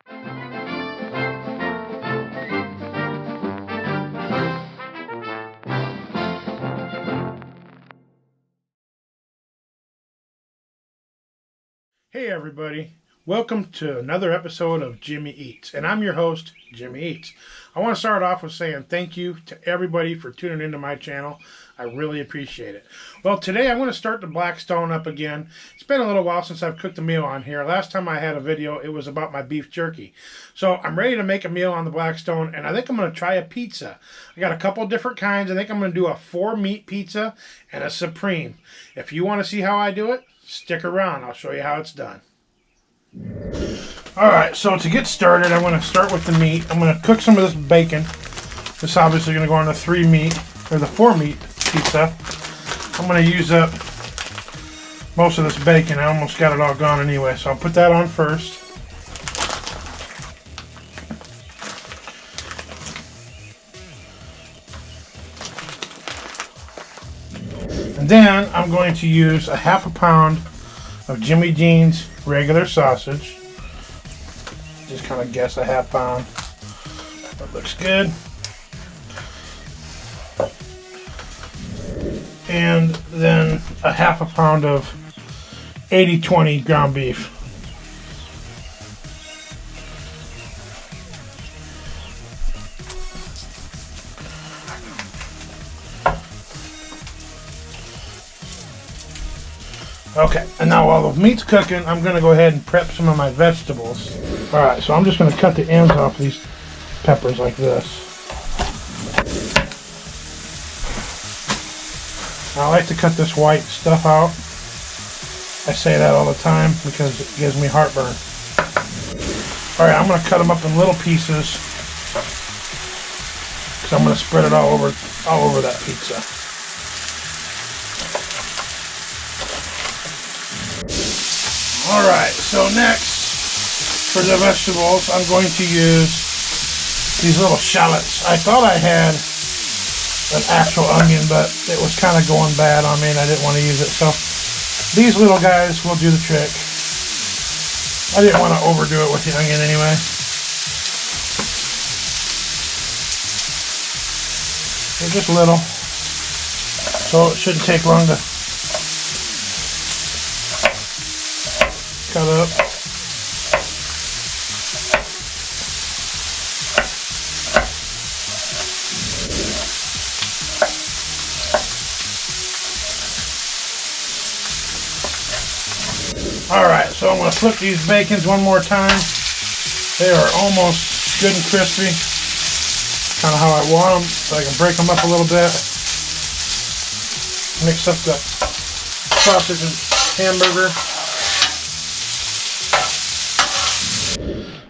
Hey everybody, welcome to another episode of Jimmy Eats, and I'm your host, Jimmy Eats. I want to start off with saying thank you to everybody for tuning into my channel. I really appreciate it. Well, today I'm going to start the Blackstone up again. It's been a little while since I've cooked a meal on here. Last time I had a video, it was about my beef jerky. So I'm ready to make a meal on the Blackstone, and I think I'm going to try a pizza. I got a couple different kinds. I think I'm going to do a 4-meat pizza and a supreme. If you want to see how I do it, stick around. I'll show you how it's done. Alright, so to get started, I'm going to start with the meat. I'm going to cook some of this bacon. This is obviously going to go on the 3-meat, or the 4-meat pizza. I'm going to use up most of this bacon. I almost got it all gone anyway, so I'll put that on first. And then I'm going to use a half a pound of Jimmy Dean's regular sausage. Just kind of guess a half pound. That looks good. And then a half a pound of 80-20 ground beef. Okay, and now while the meat's cooking, I'm going to go ahead and prep some of my vegetables. Alright, so I'm just going to cut the ends off these peppers like this. I like to cut this white stuff out. I say that all the time because it gives me heartburn. Alright, I'm going to cut them up in little pieces because I'm going to spread it all over that pizza. Alright, so next for the vegetables, I'm going to use these little shallots. I thought I had an actual onion, but it was kind of going bad on me and I didn't want to use it. So these little guys will do the trick. I didn't want to overdo it with the onion anyway. They're just little, so it shouldn't take long to cut up. Alright, so I'm going to flip these bacons one more time. They are almost good and crispy. Kind of how I want them, so I can break them up a little bit. Mix up the sausage and hamburger.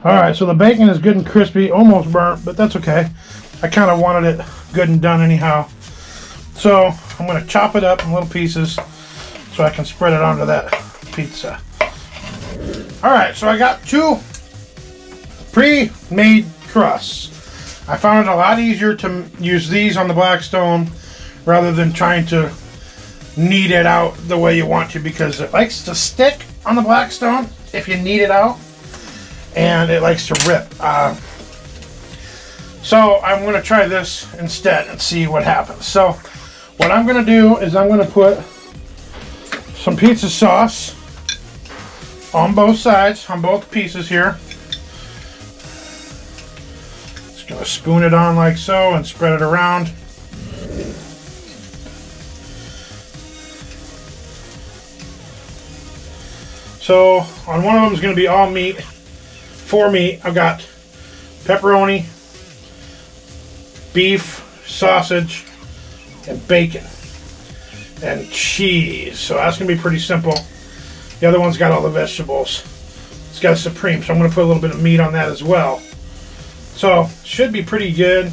Alright, so the bacon is good and crispy, almost burnt, but that's okay. I kind of wanted it good and done anyhow. So I'm going to chop it up in little pieces so I can spread it onto that pizza. Alright, so I got 2 pre-made crusts. I found it a lot easier to use these on the Blackstone rather than trying to knead it out the way you want to, because it likes to stick on the Blackstone if you knead it out, and it likes to rip. So I'm going to try this instead and see what happens. So what I'm going to do is I'm going to put some pizza sauce on both sides, on both pieces here. Just going to spoon it on like so and spread it around. So on one of them is going to be all meat. 4 meat, I've got pepperoni, beef, sausage, and bacon, and cheese. So that's going to be pretty simple. The other one's got all the vegetables. It's got a supreme, so I'm going to put a little bit of meat on that as well. So should be pretty good.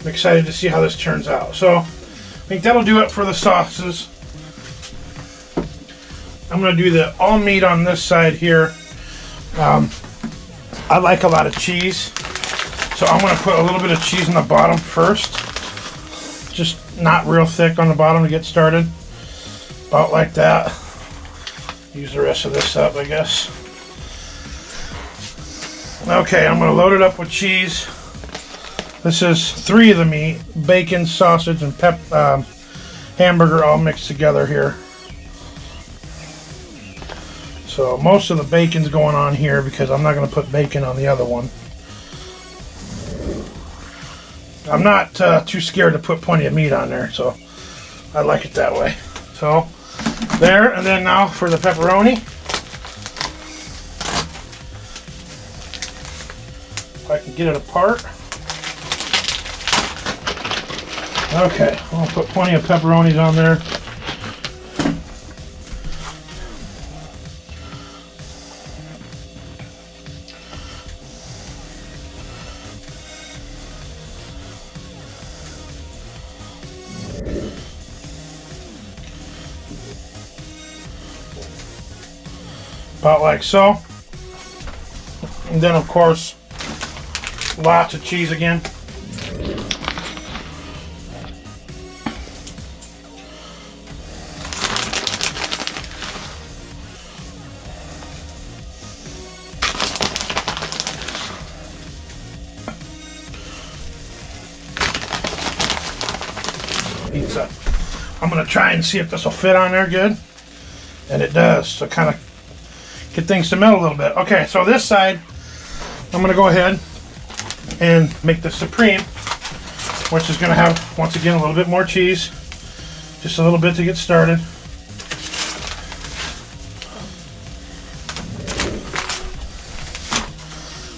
I'm excited to see how this turns out. So I think that'll do it for the sauces. I'm going to do the all meat on this side here. I like a lot of cheese, so I'm going to put a little bit of cheese on the bottom first. Just not real thick on the bottom to get started. About like that. Use the rest of this up, I guess. Okay, I'm going to load it up with cheese. This is 3 of the meat, bacon, sausage, and hamburger all mixed together here. So most of the bacon's going on here because I'm not going to put bacon on the other one. I'm not too scared to put plenty of meat on there, so I like it that way. So there, and then now for the pepperoni. If I can get it apart. Okay, I'll put plenty of pepperonis on there. About like so. And then of course, lots of cheese again. Pizza. I'm going to try and see if this will fit on there good. And it does. So kind of get things to melt a little bit. Okay, so this side, I'm going to go ahead and make the supreme, which is going to have, once again, a little bit more cheese. Just a little bit to get started.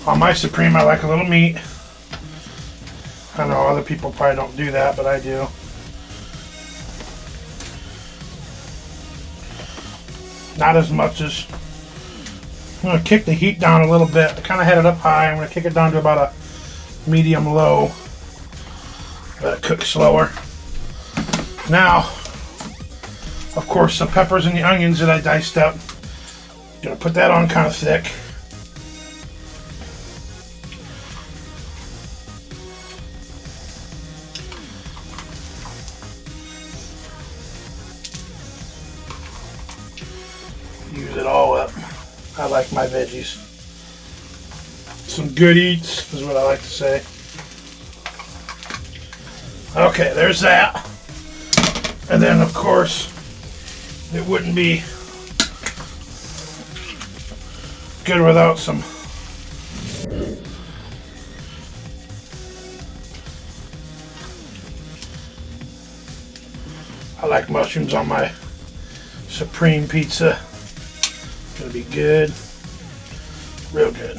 On my supreme, I like a little meat. I know other people probably don't do that, but I do. Not as much as... I'm going to kick the heat down a little bit. I kind of had it up high. I'm going to kick it down to about a medium-low. Let it cook slower. Now, of course, the peppers and the onions that I diced up. I'm going to put that on kind of thick. Use it all up. I like my veggies. Some good eats is what I like to say. Okay, there's that. And then of course, it wouldn't be good without some I like mushrooms on my supreme pizza. Gonna be good, real good.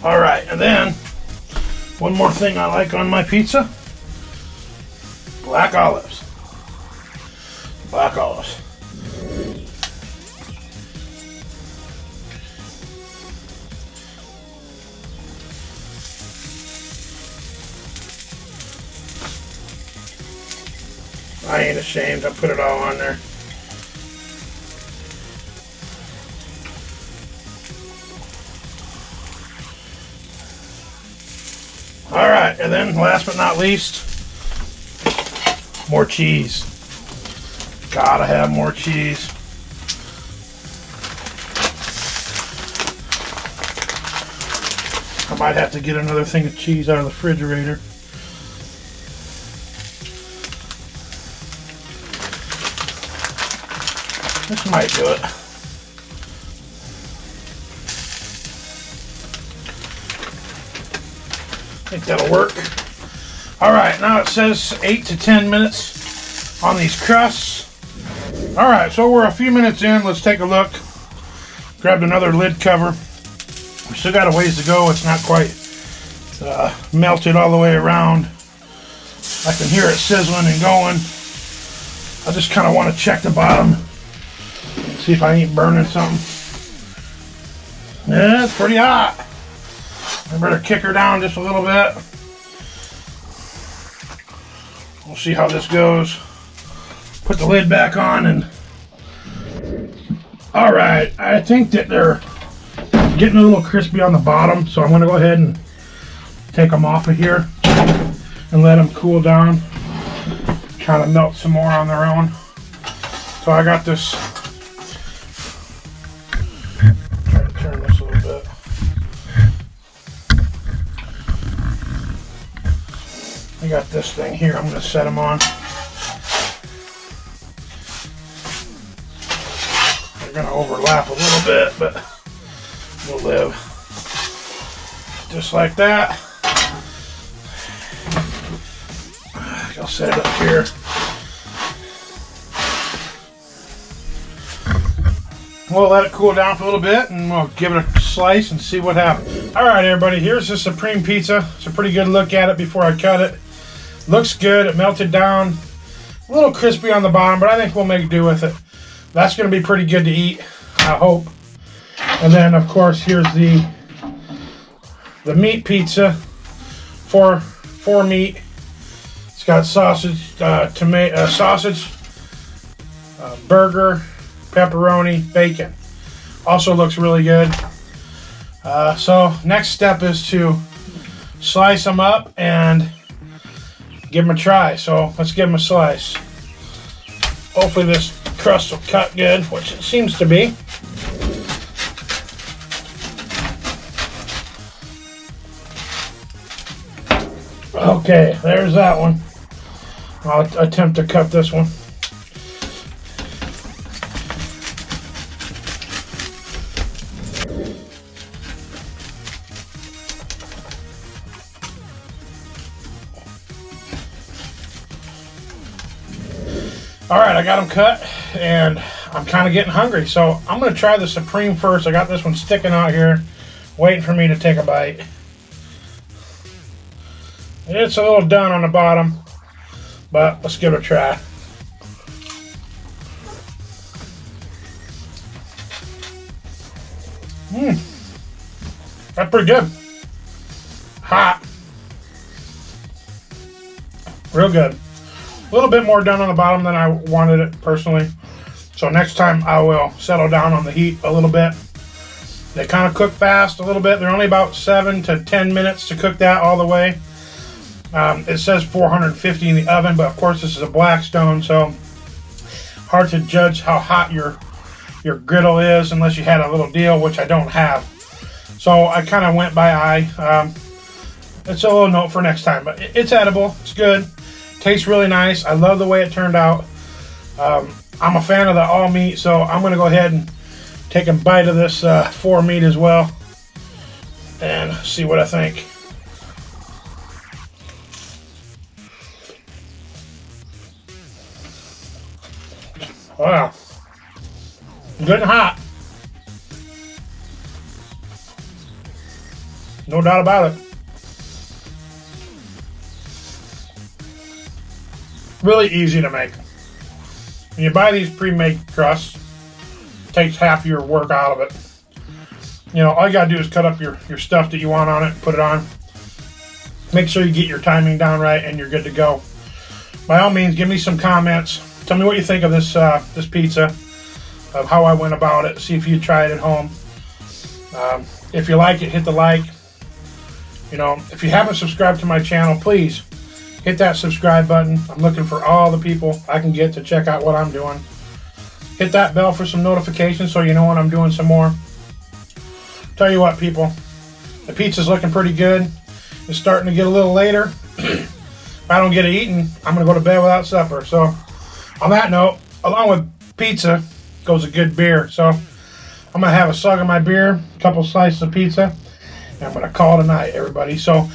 All right, and then one more thing I like on my pizza: black olives. Black olives. I ain't ashamed. I put it all on there. Alright, and then last but not least, more cheese. Gotta have more cheese. I might have to get another thing of cheese out of the refrigerator. This might do it. I think that'll work. Alright, now it says 8 to 10 minutes on these crusts. Alright, so we're a few minutes in. Let's take a look. Grabbed another lid cover. We still got a ways to go. It's not quite melted all the way around. I can hear it sizzling and going. I just kind of want to check the bottom. See if I ain't burning something. Yeah, it's pretty hot. I better kick her down just a little bit. We'll see how this goes. Put the lid back on and... Alright, I think that they're getting a little crispy on the bottom, so I'm going to go ahead and take them off of here and let them cool down. Kind of melt some more on their own. So I got this... Try to turn this a little bit. got this thing here. I'm going to set them on. They're going to overlap a little bit, but we'll live. Just like that. I'll set it up here. We'll let it cool down for a little bit and we'll give it a slice and see what happens. Alright everybody, here's the Supreme Pizza. It's a pretty good look at it before I cut it. Looks good, it melted down. A little crispy on the bottom, but I think we'll make do with it. That's going to be pretty good to eat, I hope. And then of course here's the meat pizza. Four meat. It's got sausage, tomato, burger, pepperoni, bacon. Also looks really good. So next step is to slice them up and give them a try. So let's give them a slice. Hopefully this crust will cut good, which it seems to be. Okay, there's that one. I'll attempt to cut this one. Alright, I got them cut and I'm kind of getting hungry, so I'm going to try the Supreme first. I got this one sticking out here, waiting for me to take a bite. It's a little done on the bottom, but let's give it a try. That's pretty good. Hot. Real good. A little bit more done on the bottom than I wanted it personally. So next time I will settle down on the heat a little bit. They kind of cook fast a little bit. They're only about 7 to 10 minutes to cook that all the way. It says 450 in the oven, but of course this is a Blackstone, so hard to judge how hot your griddle is unless you had a little deal, which I don't have. So I kind of went by eye. It's a little note for next time, but it's edible. It's good. Tastes really nice. I love the way it turned out. I'm a fan of the all meat, so I'm going to go ahead and take a bite of this 4 meat as well and see what I think. Wow. Good and hot. No doubt about it. Really easy to make. When you buy these pre-made crusts, it takes half your work out of it. You know, all you gotta do is cut up your stuff that you want on it, put it on. Make sure you get your timing down right and you're good to go. By all means, give me some comments. Tell me what you think of this this pizza, of how I went about it. See if you try it at home. If you like it, hit the like. You know, if you haven't subscribed to my channel, please hit that subscribe button. I'm looking for all the people I can get to check out what I'm doing. Hit that bell for some notifications so you know when I'm doing some more. Tell you what, people, the pizza's looking pretty good. It's starting to get a little later. If I don't get it eaten, I'm going to go to bed without supper. So on that note, along with pizza goes a good beer. So I'm going to have a slug of my beer, a couple slices of pizza, and I'm going to call it a night, everybody. So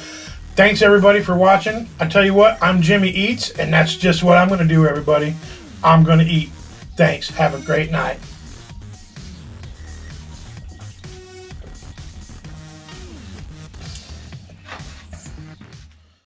thanks, everybody, for watching. I tell you what, I'm Jimmy Eats, and that's just what I'm going to do, everybody. I'm going to eat. Thanks. Have a great night.